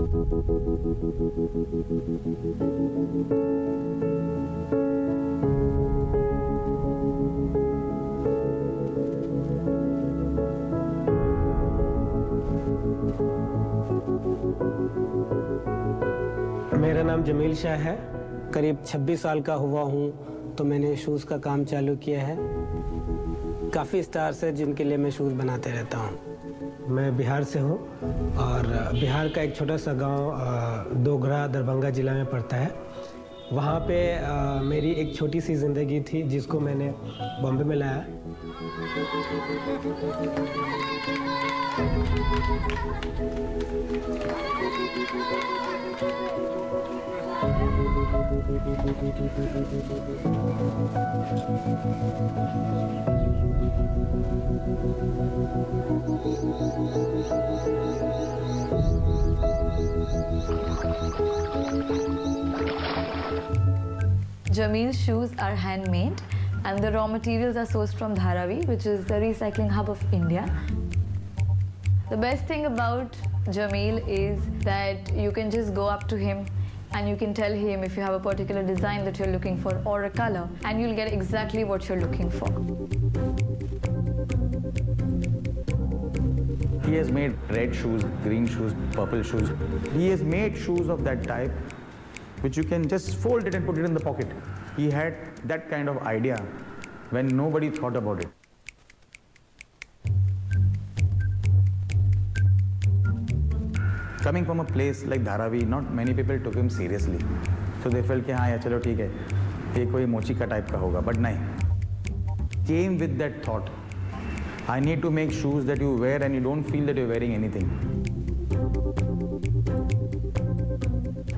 मेरा नाम जमील शाह है। करीब 26 साल का हुआ हूँ तो मैंने शूज़ का काम चालू किया है। काफ़ी स्टार्स हैं जिनके लिए मैं शूज़ बनाते रहता हूँ। मैं बिहार से हूँ और बिहार का एक छोटा सा गांव दोगरा दरभंगा ज़िला में पड़ता है। वहाँ पे मेरी एक छोटी सी ज़िंदगी थी जिसको मैंने बॉम्बे में लाया। Jamil's shoes are handmade and the raw materials are sourced from Dharavi, which is the recycling hub of India. The best thing about Jamil is that you can just go up to him and you can tell him if you have a particular design that you're looking for or a color, and you'll get exactly what you're looking for. He has made red shoes, green shoes, purple shoes. He has made shoes of that type which you can just fold it and put it in the pocket. He had that kind of idea when nobody thought about it. Coming from a place like Dharavi, not many people took him seriously. So they felt कि हाँ यार चलो ठीक है, ये कोई मोची का टाइप का होगा, but नहीं. Came with that thought. I need to make shoes that you wear and you don't feel that you're wearing anything.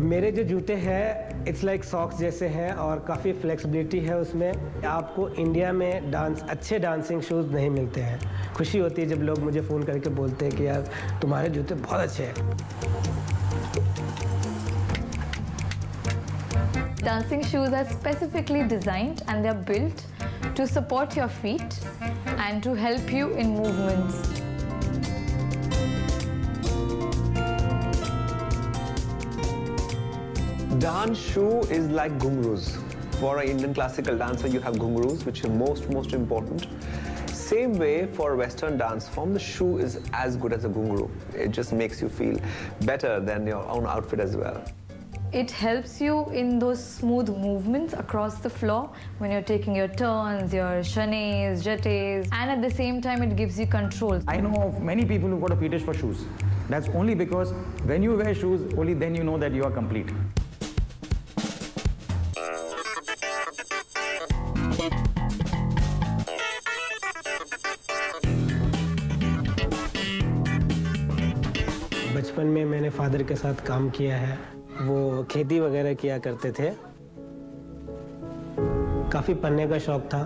मेरे जो जूते हैं इट्स लाइक सॉक्स जैसे हैं और काफ़ी फ्लेक्सिबिलिटी है उसमें। आपको इंडिया में अच्छे डांसिंग शूज़ नहीं मिलते हैं। खुशी होती है जब लोग मुझे फ़ोन करके बोलते हैं कि यार तुम्हारे जूते बहुत अच्छे हैं। Dancing shoes are specifically designed and they are built to support your feet and to help you in movements. Dance shoe is like ghungroos. For an Indian classical dancer, you have ghungroos, which are most important. Same way for Western dance form, the shoe is as good as a ghungroo. It just makes you feel better than your own outfit as well. It helps you in those smooth movements across the floor when you're taking your turns, your chenets, jetés, and at the same time it gives you control. I know of many people who've got a fetish for shoes. That's only because when you wear shoes, only then you know that you are complete. बचपन में मैंने father के साथ काम किया है। वो खेती वगैरह किया करते थे। काफ़ी पढ़ने का शौक था।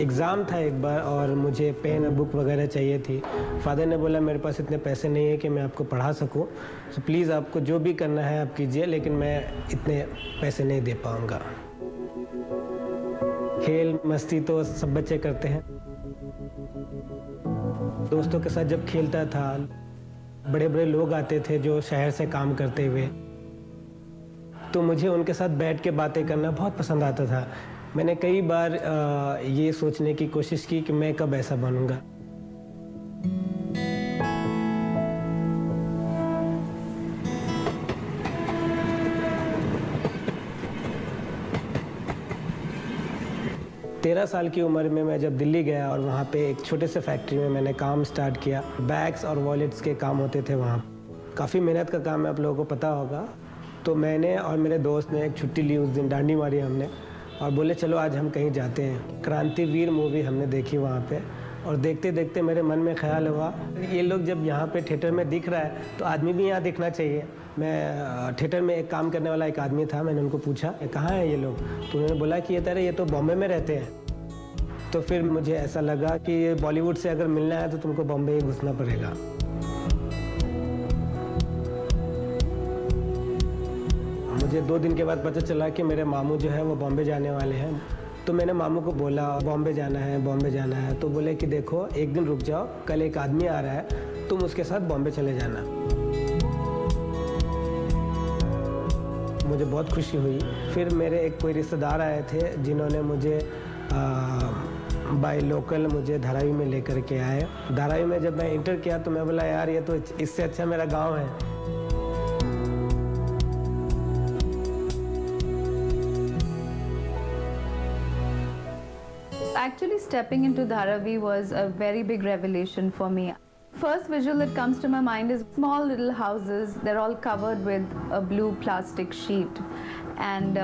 एग्ज़ाम था एक बार और मुझे पेन और बुक वगैरह चाहिए थी। फादर ने बोला मेरे पास इतने पैसे नहीं है कि मैं आपको पढ़ा सकूं, तो प्लीज़ आपको जो भी करना है आप कीजिए, लेकिन मैं इतने पैसे नहीं दे पाऊंगा। खेल मस्ती तो सब बच्चे करते हैं। दोस्तों के साथ जब खेलता था, बड़े बड़े लोग आते थे जो शहर से काम करते हुए, तो मुझे उनके साथ बैठ के बातें करना बहुत पसंद आता था। मैंने कई बार ये सोचने की कोशिश की कि मैं कब ऐसा बनूंगा। तेरह साल की उम्र में मैं जब दिल्ली गया और वहाँ पे एक छोटे से फैक्ट्री में मैंने काम स्टार्ट किया। बैग्स और वॉलेट्स के काम होते थे वहाँ। काफ़ी मेहनत का काम है, आप लोगों को पता होगा। तो मैंने और मेरे दोस्त ने एक छुट्टी ली, उस दिन डांडी मारी हमने और बोले चलो आज हम कहीं जाते हैं। क्रांतिवीर मूवी हमने देखी वहाँ पे और देखते देखते मेरे मन में ख्याल हुआ ये लोग जब यहाँ पे थिएटर में दिख रहा है तो आदमी भी यहाँ दिखना चाहिए। मैं थिएटर में एक काम करने वाला एक आदमी था, मैंने उनको पूछा कहाँ हैं ये लोग, तो उन्होंने बोला कि ये तो बॉम्बे में रहते हैं। तो फिर मुझे ऐसा लगा कि बॉलीवुड से अगर मिलना है तो तुमको बॉम्बे ही घुसना पड़ेगा। मुझे 2 दिन के बाद पता चला कि मेरे मामू जो है वो बॉम्बे जाने वाले हैं। तो मैंने मामू को बोला बॉम्बे जाना है, तो बोले कि देखो एक दिन रुक जाओ, कल एक आदमी आ रहा है, तुम उसके साथ बॉम्बे चले जाना। मुझे बहुत खुशी हुई। फिर मेरे एक कोई रिश्तेदार आए थे जिन्होंने मुझे बाय लोकल मुझे धारावी में लेकर के आए। धारावी में जब मैं इंटर किया तो मैं बोला यार ये तो इससे अच्छा मेरा गांव है। Actually, stepping into Dharavi was a very big revelation for me. First visual that comes to my mind is small little houses. They're all covered with a blue plastic sheet, and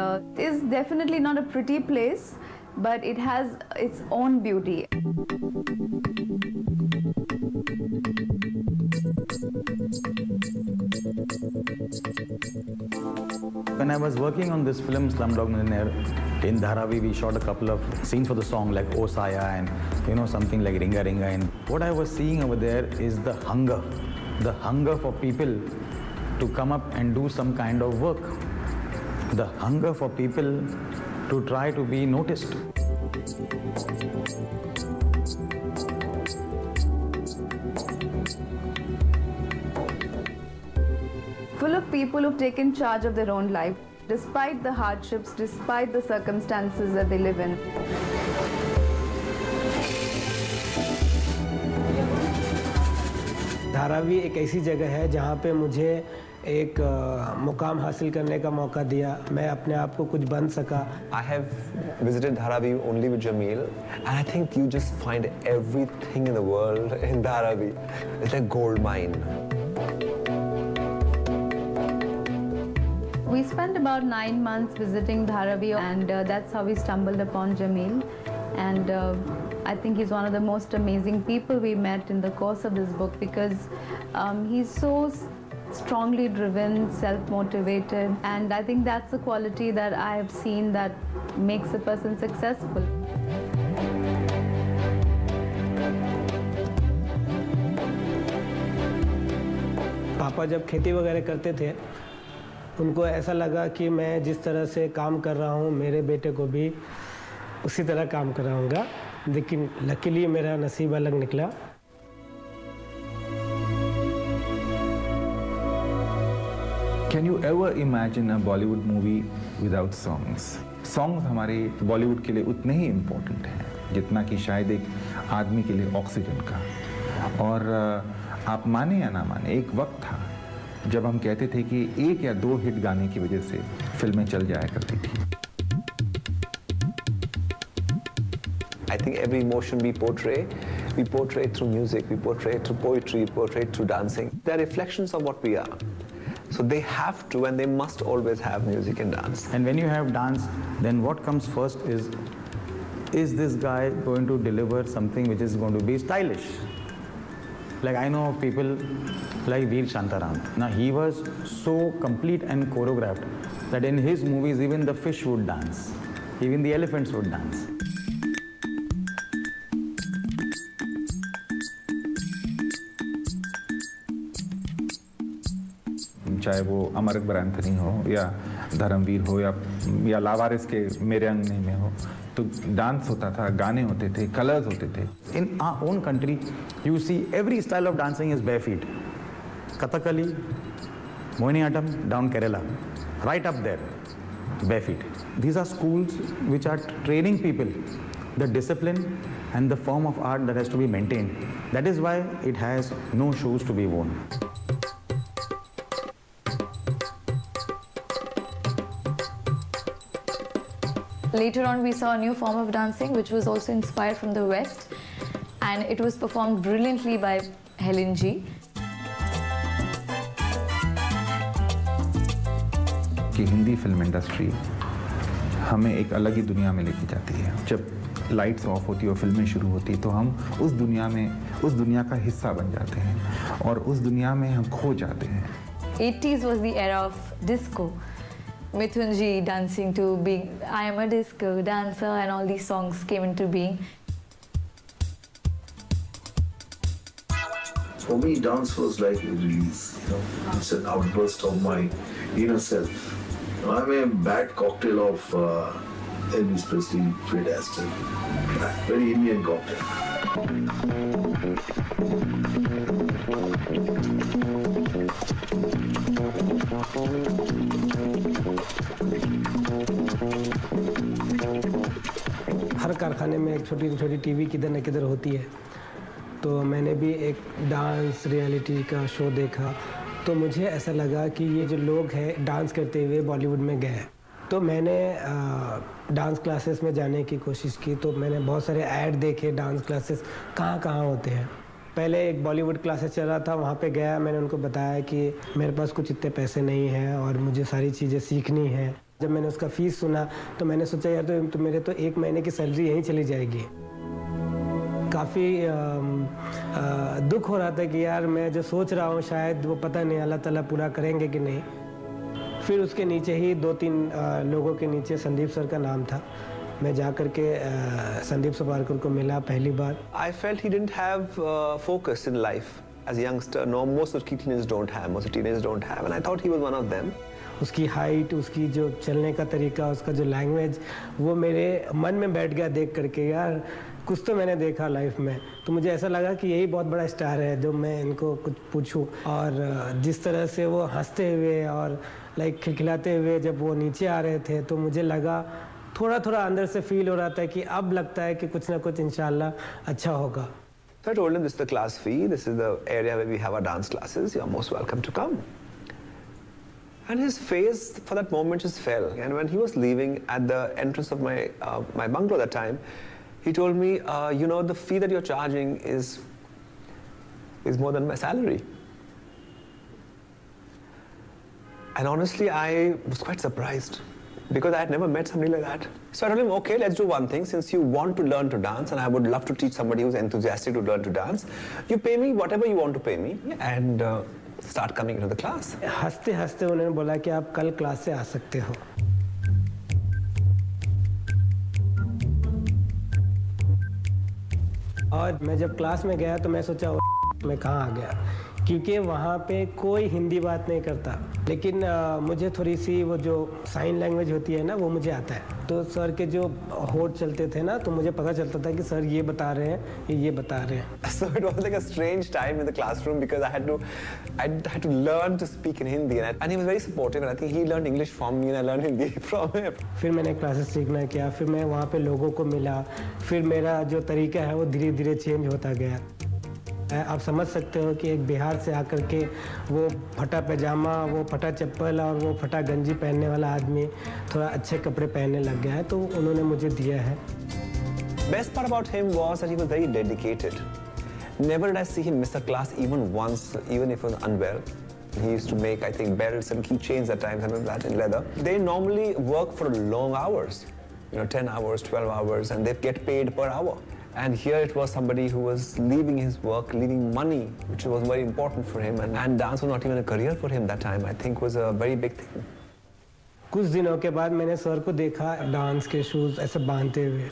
it's definitely not a pretty place, but it has its own beauty. When I was working on this film Slumdog Millionaire in Dharavi, we shot a couple of scenes for the song like O Saya and something like Ringa Ringa. And what I was seeing over there is the hunger for people to come up and do some kind of work, the hunger for people to try to be noticed. Full of people who've taken charge of their own life, despite the hardships, despite the circumstances that they live in. Dharavi एक ऐसी जगह है जहाँ पे मुझे एक मुकाम हासिल करने का मौका दिया, मैं अपने आप को कुछ बन सका। I have visited Dharavi only with Jameel, and I think you just find everything in the world in Dharavi. It's like gold mine. We spent about 9 months visiting Dharavi, and that's how we stumbled upon Jameel. And I think he's one of the most amazing people we met in the course of this book, because he's so strongly driven, self-motivated, and I think that's the quality that I have seen that makes a person successful. पापा जब खेती वगैरह करते थे, उनको ऐसा लगा कि मैं जिस तरह से काम कर रहा हूँ मेरे बेटे को भी उसी तरह काम कराऊंगा, लेकिन लकीली मेरा नसीब अलग निकला। Can you ever imagine a Bollywood movie without songs? Songs हमारे बॉलीवुड के लिए उतने ही इम्पोर्टेंट हैं जितना कि शायद एक आदमी के लिए ऑक्सीजन का। और आप माने या ना माने, एक वक्त था जब हम कहते थे कि 1 या 2 हिट गाने की वजह से फिल्में चल जाया करती थी। I think every emotion we portray through music, we portray through poetry, we portray through dancing. They're reflections of what we are. So they have to and they must always have music and dance. And when you have dance, then what comes first is this guy going to deliver something which is going to be stylish? Like I know people like Veer Shantaram. Now he was so complete and choreographed that in his movies even the fish would dance, even the elephants would dance. चाहे वो Amar Akbar Anthony हो या धर्मवीर हो या लावारिस के मेरे अंगने में हो, तो डांस होता था, गाने होते थे, कलर्स होते थे। In our own country, you see every style of dancing is bare feet. Kathakali, Mohiniyattam, down Kerala, right up there, bare feet. These are schools which are training people, the discipline and the form of art that has to be maintained. That is why it has no shoes to be worn. Later on, we saw a new form of dancing which was also inspired from the West, and it was performed brilliantly by Helen G. कि Hindi film industry हमें एक अलग ही दुनिया में लेके जाती है। जब लाइट्स ऑफ होती है और फिल्में शुरू होती तो हम उस दुनिया का हिस्सा बन जाते हैं और उस दुनिया में हम खो जाते हैं। 80s was the era of disco. Mithun Ji dancing to being I am a disco dancer, and all these songs came into being. For me, dance was like a release, it's an outburst of my inner self. I'm a bad cocktail of Elvis Presley, Fred Astaire. Very Indian cocktail. हर कारखाने में एक छोटी छोटी TV किधर न किधर होती है, तो मैंने भी एक डांस रियलिटी का शो देखा, तो मुझे ऐसा लगा कि ये जो लोग हैं डांस करते हुए बॉलीवुड में गए, तो मैंने डांस क्लासेस में जाने की कोशिश की। तो मैंने बहुत सारे ऐड देखे, डांस क्लासेस कहाँ कहाँ होते हैं। पहले एक बॉलीवुड क्लासेस चल रहा था, वहाँ पे गया, मैंने उनको बताया कि मेरे पास कुछ इतने पैसे नहीं हैं और मुझे सारी चीज़ें सीखनी है। जब मैंने उसका फ़ीस सुना तो मैंने सोचा यार तो मेरे तो 1 महीने की सैलरी यहीं चली जाएगी। काफ़ी दुख हो रहा था कि यार मैं जो सोच रहा हूँ शायद वो पता नहीं अल्लाह ताला पूरा करेंगे कि नहीं। फिर उसके नीचे ही 2-3 लोगों के नीचे संदीप सर का नाम था। मैं जा कर के संदीप सपारकर को मिला पहली बार। I felt he didn't have focus in life as a youngster. No, most of teenagers don't have. Most of teenagers don't have, and I thought he was one of them. उसकी हाइट, उसकी जो चलने का तरीका, उसका जो language, वो मेरे मन में बैठ गया देख करके। यार कुछ तो मैंने देखा लाइफ में, तो मुझे ऐसा लगा कि यही बहुत बड़ा स्टार है जो मैं इनको कुछ पूछूं। और जिस तरह से वो हंसते हुए और लाइक खिलखिलाते हुए जब वो नीचे आ रहे थे, तो मुझे लगा थोड़ा थोड़ा अंदर से फील हो रहा था कि अब लगता है कि कुछ ना कुछ इंशाल्लाह अच्छा होगा। So I told him, this is the class fee, this is the area where we have our dance classes, you are most welcome to come. And his face for that moment just fell. And when he was leaving at the entrance of my bungalow that time, he told me, you know, the fee that you're charging is more than my salary. And honestly, I was quite surprised because I had never met somebody like that. So I told him, okay, let's do one thing. Since you want to learn to dance and I would love to teach somebody who's enthusiastic to learn to dance, you pay me whatever you want to pay me and start coming into the class. हंसते हंसते उन्होंने बोला कि आप कल class से आ सकते हो। और मैं जब क्लास में गया तो मैं सोचा मैं कहाँ आ गया, क्योंकि वहाँ पे कोई हिंदी बात नहीं करता। लेकिन मुझे थोड़ी सी वो जो साइन लैंग्वेज होती है ना, वो मुझे आता है। तो सर के जो होठ चलते थे ना, तो मुझे पता चलता था कि सर ये बता रहे हैं, ये बता रहे हैं। So it was like a strange time in the classroom because I had to learn to speak in Hindi, and he was very supportive, and I think he learned English from me and I learned Hindi from him. फिर मैंने classes सीखना किया, फिर मैं वहाँ पे लोगों को मिला, फिर मेरा जो तरीका है वो धीरे धीरे चेंज होता गया। आप समझ सकते हो कि एक बिहार से आकर के वो फटा पैजामा, वो फटा चप्पल और वो फटा गंजी पहनने वाला आदमी थोड़ा अच्छे कपड़े पहनने लग गया है, तो उन्होंने मुझे दिया है। Best part about him was that he was very dedicated. Never did I see him miss a class even once, even if he was unwell. He used to make, I think, belts and keychains at times, and that in leather. They normally work for long hours, 10 hours, 12 hours, and they get paid per hour. And here it was somebody who was leaving his work, leaving money, which was very important for him. And dance was not even a career for him that time. I think was a very big thing. कुछ दिनों के बाद मैंने sir को देखा dance के shoes ऐसे बांधते हुए।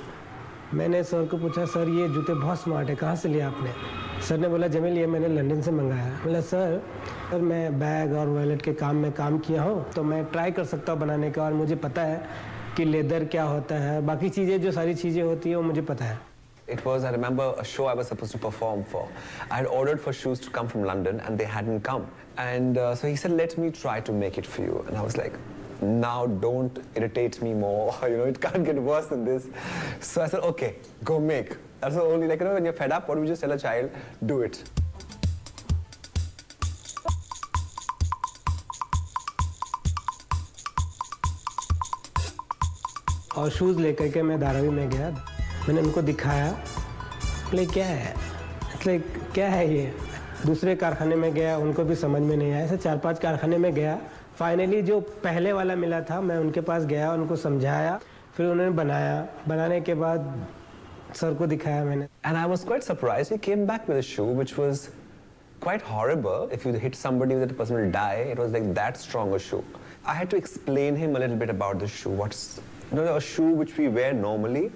मैंने सर को पूछा, सर ये जूते बहुत स्मार्ट है, कहाँ से लिया आपने? सर ने बोला, जमील ये मैंने लंदन से मंगाया। बोला सर मैं बैग और वॉलेट के काम में काम किया हूँ, तो मैं ट्राई कर सकता हूँ बनाने का, और मुझे पता है कि लेदर क्या होता है, बाकी चीज़ें जो सारी चीज़ें होती है वो मुझे पता है। It was, I remember, a show I was supposed to perform for. I had ordered for shoes to come from London and they hadn't come. And so he said, let me try to make it for you. And I was like, now don't irritate me more. It can't get worse than this. So I said, okay, go make. That's the only, when you're fed up, what do we just tell a child? Do it. और shoes लेकर के मैं धारावी में गया, मैंने उनको दिखाया, बोले क्या है, इसलिए क्या है ये। दूसरे कारखाने में गया, उनको भी समझ में नहीं आया। ऐसे 4-5 कारखाने में गया, फाइनली जो पहले वाला मिला था मैं उनके पास गया, उनको समझाया, फिर उन्होंने बनाया। बनाने के बाद सर को दिखाया मैंने। And I was quite surprised. He came back with a shoe which was quite horrible. If you hit somebody with it, the person will die. It was like that strong a shoe. I had to explain him a little bit about the shoe. A shoe which we wear normally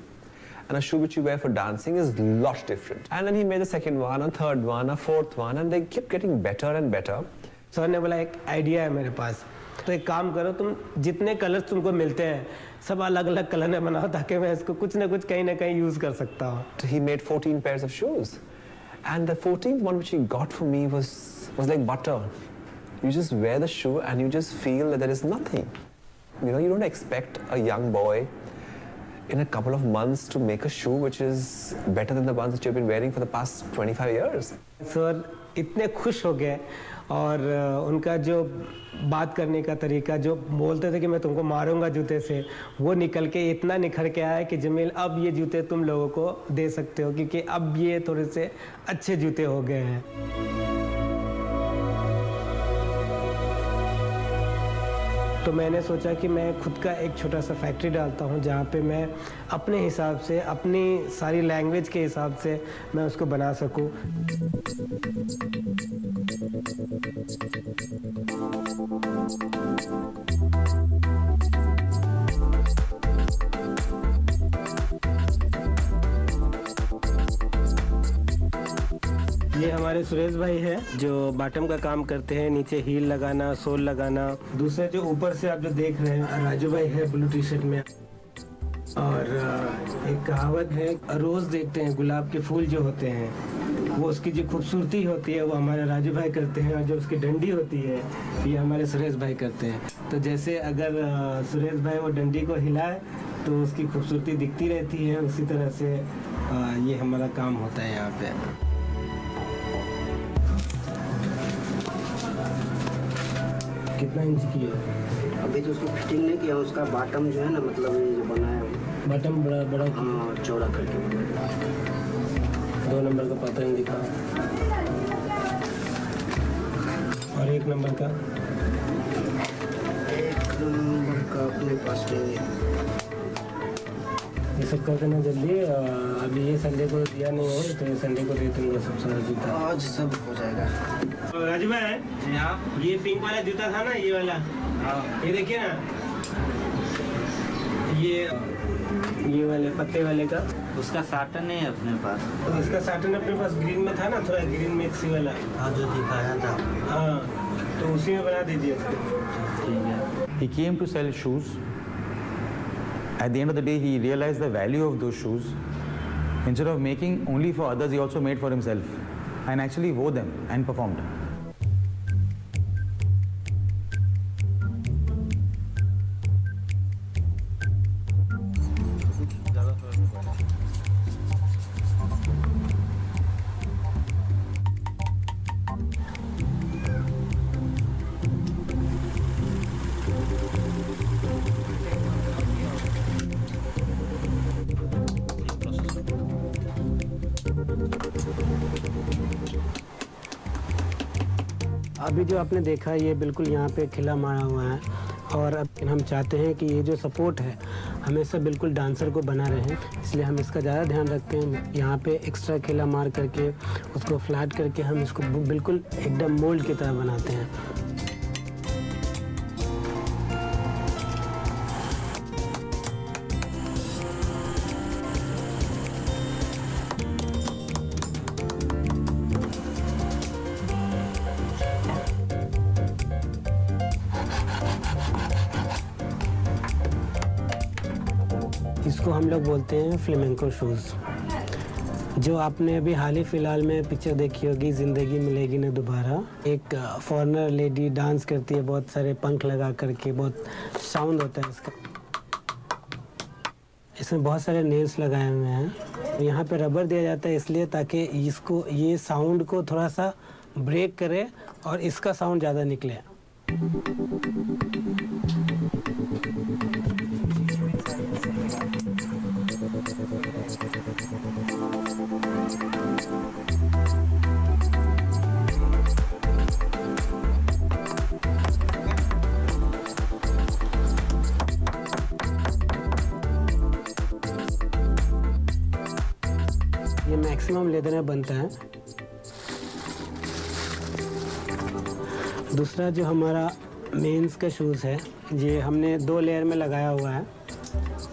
and a shoe which you wear for dancing is a lot different. And then he made the second one, a third one, a fourth one, and they kept getting better and better. Sir ने बोला एक idea है मेरे पास, तो एक काम करो, तुम जितने कलर्स तुमको मिलते हैं सब अलग अलग कलर में बनाओ ताकि मैं इसको कुछ ना कुछ कहीं ना कहीं यूज कर सकता हूँ. He made 14 pairs of shoes, and the 14th one which he got for me was like butter. You just wear the shoe and you just feel that there is nothing. You know, you don't expect a young boy in a couple of months to make a shoe which is better than the ones that you've been wearing for the past 25 years. Sir इतने खुश हो गए और उनका जो बात करने का तरीका, जो बोलते थे कि मैं तुमको मारूंगा जूते से, वो निकल के इतना निखर के आया कि जमील अब ये जूते तुम लोगों को दे सकते हो क्योंकि अब ये थोड़े से अच्छे जूते हो गए हैं. तो मैंने सोचा कि मैं खुद का एक छोटा सा फैक्ट्री डालता हूँ जहाँ पे मैं अपने हिसाब से, अपनी सारी लैंग्वेज के हिसाब से मैं उसको बना सकूँ. ये हमारे सुरेश भाई हैं जो बॉटम का काम करते हैं, नीचे हील लगाना, सोल लगाना. दूसरे जो ऊपर से आप जो देख रहे हैं राजू भाई है ब्लू टी शर्ट में. और एक कहावत है, रोज देखते हैं गुलाब के फूल जो होते हैं वो उसकी जो खूबसूरती होती है वो हमारे राजू भाई करते हैं, और जो उसकी डंडी होती है ये हमारे सुरेश भाई करते हैं. तो जैसे अगर सुरेश भाई वो डंडी को हिलाए तो उसकी खूबसूरती दिखती रहती है, उसी तरह से ये हमारा काम होता है यहाँ पे. कितना इंच की है? अभी तो उसको फिटिंग नहीं किया, उसका बॉटम जो है ना, मतलब ये जो बना है बॉटम बड़ा हाँ चौड़ा करके 2 नंबर का पैटर्न दिखा और 1 नंबर का. 1 नंबर का अपने पास नहीं है. ये सब कर देना जल्दी. अभी ये संडे को दिया नहीं है तो ये संडे को दे दूँगा सब सारा जूता. आज सब हो जाएगा. राजू भाई जी हाँ, ये पिंक वाला जूता था ना, ये वाला, ये देखिए ना, ये वाले पत्ते वाले का उसका साटन है अपने पास. तो इसका साटन अपने पास ग्रीन में था ना, थोड़ा ग्रीन मिक्स वाला. हाँ जो दिखाया था. हाँ तो उसी में बना दीजिए. ठीक है. He came to sell shoes. At the end of the day, he realized the value of those shoes. Instead of making only for others, he also made for himself and actually wore them and performed. अभी जो आपने देखा ये बिल्कुल यहाँ पे खिला मारा हुआ है, और अब हम चाहते हैं कि ये जो सपोर्ट है हमेशा बिल्कुल डांसर को बना रहे, इसलिए हम इसका ज़्यादा ध्यान रखते हैं. यहाँ पे एक्स्ट्रा खिला मार करके उसको फ्लैट करके हम इसको बिल्कुल एकदम मोल्ड की तरह बनाते हैं. इसको हम लोग बोलते हैं फ्लेमेंको शूज़. जो आपने अभी हाल ही फ़िलहाल में पिक्चर देखी होगी, ज़िंदगी मिलेगी न दोबारा, एक फॉरेनर लेडी डांस करती है बहुत सारे पंख लगा करके, बहुत साउंड होता है इसका. इसमें बहुत सारे नेल्स लगाए हुए हैं. यहाँ पे रबर दिया जाता है इसलिए ताकि इसको ये साउंड को थोड़ा सा ब्रेक करे और इसका साउंड ज़्यादा निकले. ये मैक्सिमम लेदर में बनता है. दूसरा जो हमारा मेंस का शूज़ है, ये हमने 2 लेयर में लगाया हुआ है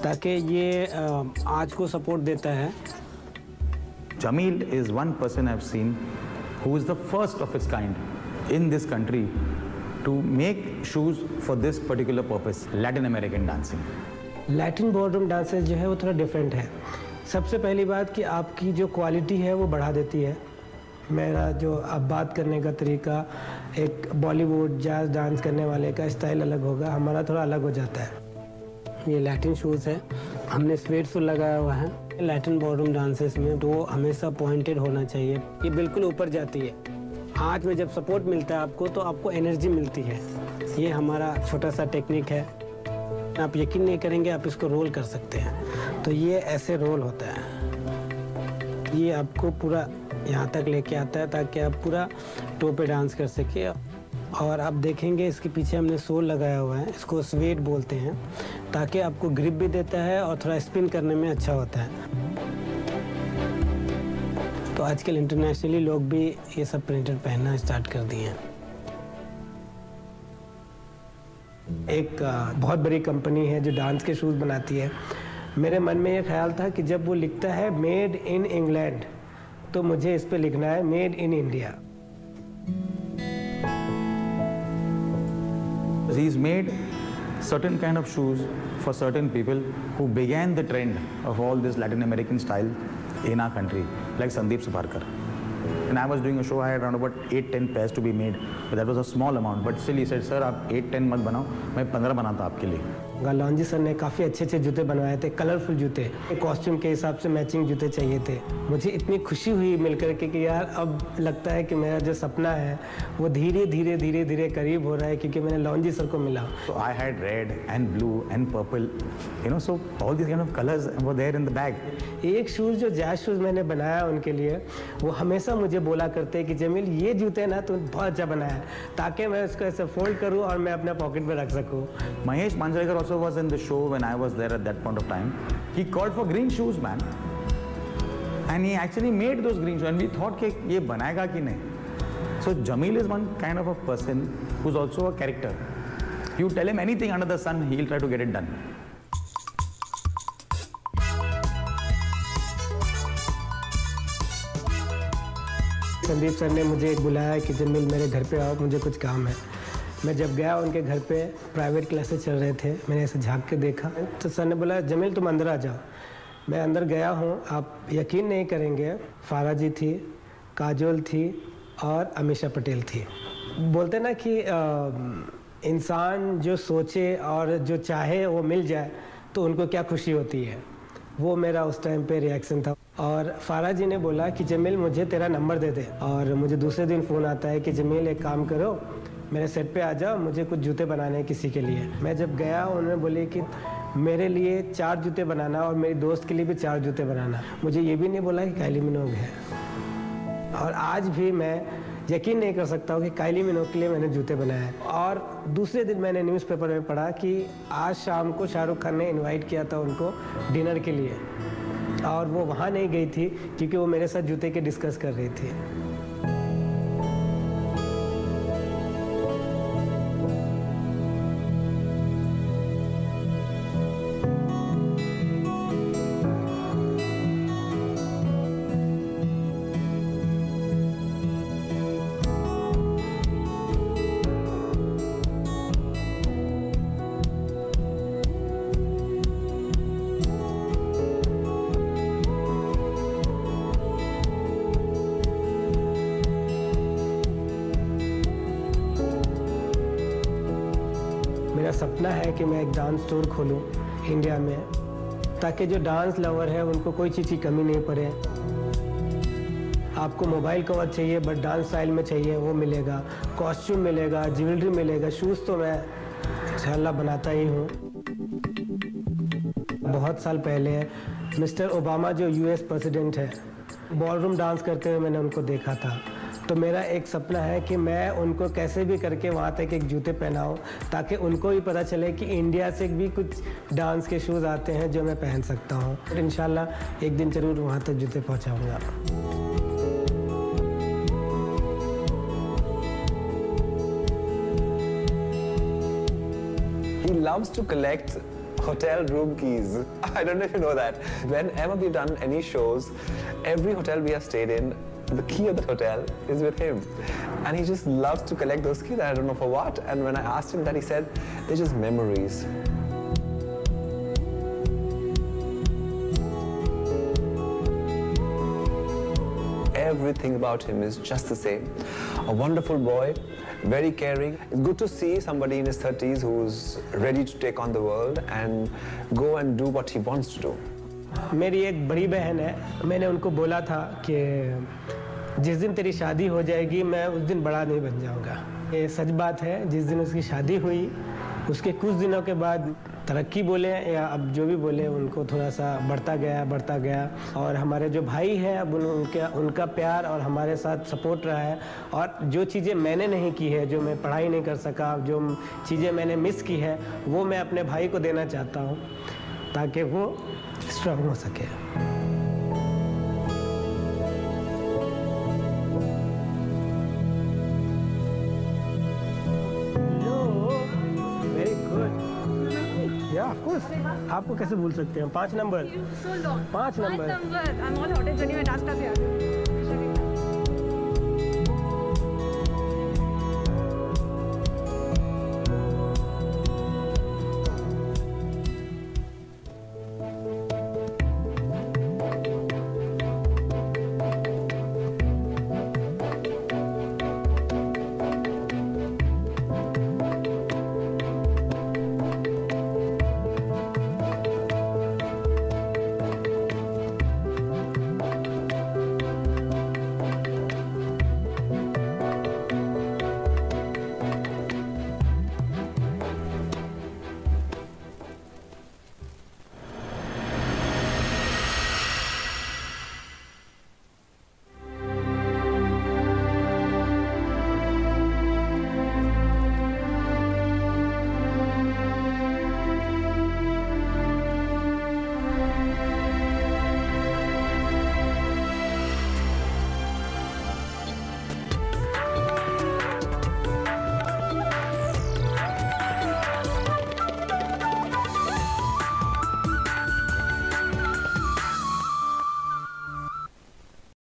ताकि ये आँच को सपोर्ट देता है. Jameel is one person I've seen who is the first of its kind in this country to make shoes for this particular purpose, Latin American dancing? Latin ballroom dances जो है वो थोड़ा डिफरेंट है। सबसे पहली बात कि आपकी जो क्वालिटी है वो बढ़ा देती है। मेरा जो अब बात करने का तरीका, एक बॉलीवुड जैज डांस करने वाले का स्टाइल अलग होगा, हमारा थोड़ा अलग हो जाता है। ये लैटिन शूज़ है, हमने स्वेट शूज लगाया हुआ है। लैटिन बॉलरूम डांसेस में तो हमेशा पॉइंटेड होना चाहिए। ये बिल्कुल ऊपर जाती है। हाथ में जब सपोर्ट मिलता है आपको तो आपको एनर्जी मिलती है। ये हमारा छोटा सा टेक्निक है। आप यकीन नहीं करेंगे, आप इसको रोल कर सकते हैं। तो ये ऐसे रोल होता है। ये आपको पूरा यहाँ तक लेके आता है ताकि आप पूरा टो पे डांस कर सके। और आप देखेंगे इसके पीछे हमने सोल लगाया हुआ है, इसको स्वेट बोलते हैं, ताकि आपको ग्रिप भी देता है और थोड़ा स्पिन करने में अच्छा होता है। तो आजकल इंटरनेशनली लोग भी ये सब प्रिंटेड पहनना स्टार्ट कर दिए हैं। एक बहुत बड़ी कंपनी है जो डांस के शूज़ बनाती है। मेरे मन में ये ख्याल था कि जब वो लिखता है मेड इन इंग्लैंड, तो मुझे इस पे लिखना है made in India. He's made certain kind of shoes for certain people who began the trend of all this Latin American style in our country, like Sandeep Suparkar. When I was doing a show, I had around about 8-10 pairs to be made, but that was a small amount. But still, he said, "Sir, आप 8-10 मत बनाओ, मैं 15 बनाता आपके लिए." लॉन्जी sir ने काफ़ी अच्छे अच्छे जूते बनवाए थे, कलरफुल जूते, कॉस्ट्यूम के हिसाब से मैचिंग जूते चाहिए थे। मुझे इतनी खुशी हुई मिलकर के कि यार अब लगता है कि मेरा जो सपना है वो धीरे धीरे धीरे धीरे करीब हो रहा है, क्योंकि मैंने लॉन्जी सर को मिला। So I had red and blue and purple, you know, so all these kind of colors were there in the bag. एक शूज़ जो जैज शूज़ मैंने बनाया उनके लिए, वो हमेशा मुझे बोला करते कि जमील ये जूते ना तो बहुत अच्छा बनाया है, ताकि मैं इसको ऐसे फोल्ड करूँ और मैं अपने पॉकेट में रख सकूँ। Mahesh Manjrekar also was in the show when I was there at that point of time. He called for green shoes, man. And he actually made those green shoes and we thought कि ये बनाएगा कि नहीं. So Jamil is one kind of a person who's also a character. You tell him anything under the sun, he'll try to get it done. Sandeep sir ने मुझे बुलाया कि जमील मेरे घर पे आओ, मुझे कुछ काम है। मैं जब गया उनके घर पे, प्राइवेट क्लासेस चल रहे थे, मैंने ऐसे झांक के देखा तो सर ने बोला जमील तुम अंदर आ जाओ। मैं अंदर गया हूँ, आप यकीन नहीं करेंगे, फारा जी थी, काजोल थी और अमीषा पटेल थी। बोलते ना कि इंसान जो सोचे और जो चाहे वो मिल जाए तो उनको क्या खुशी होती है, वो मेरा उस टाइम पे रिएक्शन था। और फारा जी ने बोला कि जमील मुझे तेरा नंबर दे दे। और मुझे दूसरे दिन फ़ोन आता है कि जमील एक काम करो, मेरे सेट पे आ जाओ, मुझे कुछ जूते बनाने हैं किसी के लिए। मैं जब गया उन्होंने बोले कि मेरे लिए 4 जूते बनाना और मेरी दोस्त के लिए भी 4 जूते बनाना। मुझे ये भी नहीं बोला कि काइली मिनोग है। और आज भी मैं यकीन नहीं कर सकता हूँ कि काइली मिनोग के लिए मैंने जूते बनाए। और दूसरे दिन मैंने न्यूज़पेपर में पढ़ा कि आज शाम को शाहरुख खान ने इनवाइट किया था उनको डिनर के लिए, और वो वहाँ नहीं गई थी क्योंकि वो मेरे साथ जूते के डिस्कस कर रही थी। मेरा सपना है कि मैं एक डांस स्टोर खोलूं इंडिया में, ताकि जो डांस लवर है उनको कोई चीज़ की कमी नहीं पड़े। आपको मोबाइल कवर चाहिए बट डांस स्टाइल में चाहिए, वो मिलेगा, कॉस्ट्यूम मिलेगा, ज्वेलरी मिलेगा, शूज़ तो मैं इंशाल्लाह बनाता ही हूँ। बहुत साल पहले मिस्टर ओबामा जो यूएस प्रेसिडेंट है, बॉलरूम डांस करते हुए मैंने उनको देखा था। तो मेरा एक सपना है कि मैं उनको कैसे भी करके वहाँ तक एक जूते पहनाऊँ, ताकि उनको भी पता चले कि इंडिया से भी कुछ डांस के शूज़ आते हैं जो मैं पहन सकता हूँ। और इंशाल्लाह एक दिन ज़रूर वहाँ तक जूते पहुँचाऊँगा। He loves to collect hotel room keys. I don't know if you know that. Whenever we've done any shows, every hotel we have stayed in, the key of the hotel is with him. And he just loves to collect those keys. I don't know for what. And when I asked him that, he said, they're just memories. Everything about him is just the same. A wonderful boy, very caring. It's good to see somebody in his 30s who's ready to take on the world and go and do what he wants to do. मेरी एक बड़ी बहन है, मैंने उनको बोला था कि जिस दिन तेरी शादी हो जाएगी मैं उस दिन बड़ा नहीं बन जाऊंगा। ये सच बात है, जिस दिन उसकी शादी हुई उसके कुछ दिनों के बाद तरक्की बोले या अब जो भी बोले उनको थोड़ा सा बढ़ता गया और हमारे जो भाई हैं अब उनका प्यार और हमारे साथ सपोर्ट रहा है। और जो चीज़ें मैंने नहीं की है, जो मैं पढ़ाई नहीं कर सका, जो चीज़ें मैंने मिस की है, वो मैं अपने भाई को देना चाहता हूँ ताकि वो स्ट्रॉन्ग हो सके। Yeah, of course. आपको कैसे भूल सकते हैं? 5 number. 5 number. I'm all out. When you had asked us, yeah.